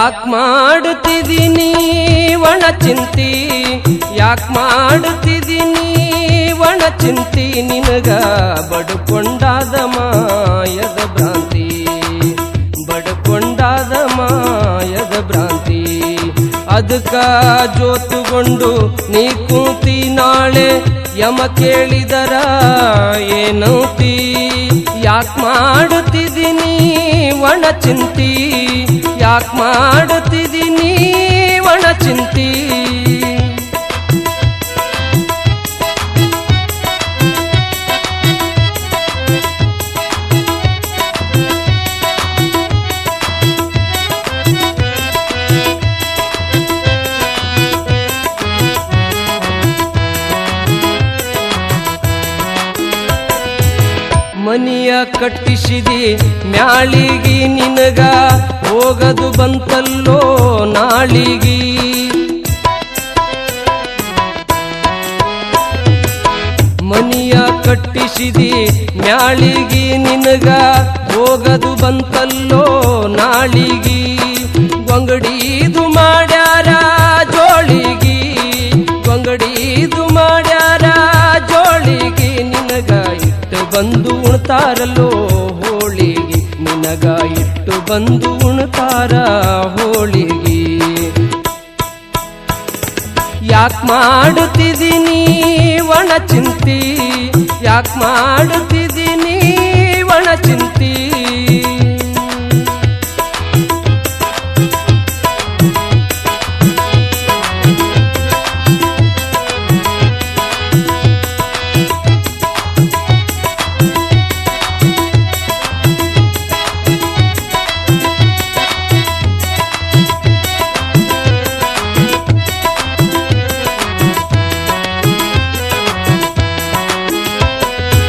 ಯಾಕ್ ಮಾಡುತ್ತಿದ್ದೀನಿ ಒಣ ಚಿಂತಿ, ಯಾಕ್ ಮಾಡುತ್ತಿದ್ದೀನಿ ಒಣ ಚಿಂತಿ, ನಿನಗ ಬಡ್ಕೊಂಡಾದ ಮಾಯದ ಭ್ರಾಂತಿ, ಬಡ್ಕೊಂಡಾದ ಮಾಯದ ಭ್ರಾಂತಿ. ಅದಕ್ಕ ಜೋತುಗೊಂಡು ನೀ ಕೂತಿ ನಾಳೆ ಯಮ ಕೇಳಿದರ ಏನೌತಿ. ಯಾಕ್ ಮಾಡುತ್ತಿದ್ದೀನಿ ಒಣ ಚಿಂತಿ, ಯಾಕ್ ಮಾಡುತ್ತಿದ್ದೀನಿ ಒಣ ಚಿಂತಿ. ಮನಿಯ ಕಟ್ಟಿಸಿದಿ ಮ್ಯಾಳಿಗಿ, ನಿನಗ ಹೋಗದು ಬಂತಲ್ಲೋ ನಾಳಿಗಿ. ಮನಿಯ ಕಟ್ಟಿಸಿದಿ ಮ್ಯಾಳಿಗಿ, ನಿನಗ ಹೋಗದು ಬಂತಲ್ಲೋ ನಾಳಿಗಿ. ಗೊಂಗಡೀದು ಮಾಡ್ಯಾರ ಜೋಳಿಗಿ, ಗೊಂಗಡೀದು ಮಾಡ್ಯಾರ ಜೋಳಿಗಿ, ನಿನಗ ಇಟ್ಟು ಬಂದು ಉಣ್ತಾರಲ್ಲೋ ಹೋಳಿಗಿ, ನಿನಗ ಇಟ್ಟು ಬಂದು ಉಣ್ತಾರ ಹೋಳಿಗಿ. ಯಾಕ್ ಮಾಡುತ್ತಿದ್ದೀನಿ ಒಣ ಚಿಂತಿ, ಯಾಕ್ ಮಾಡುತ್ತಿ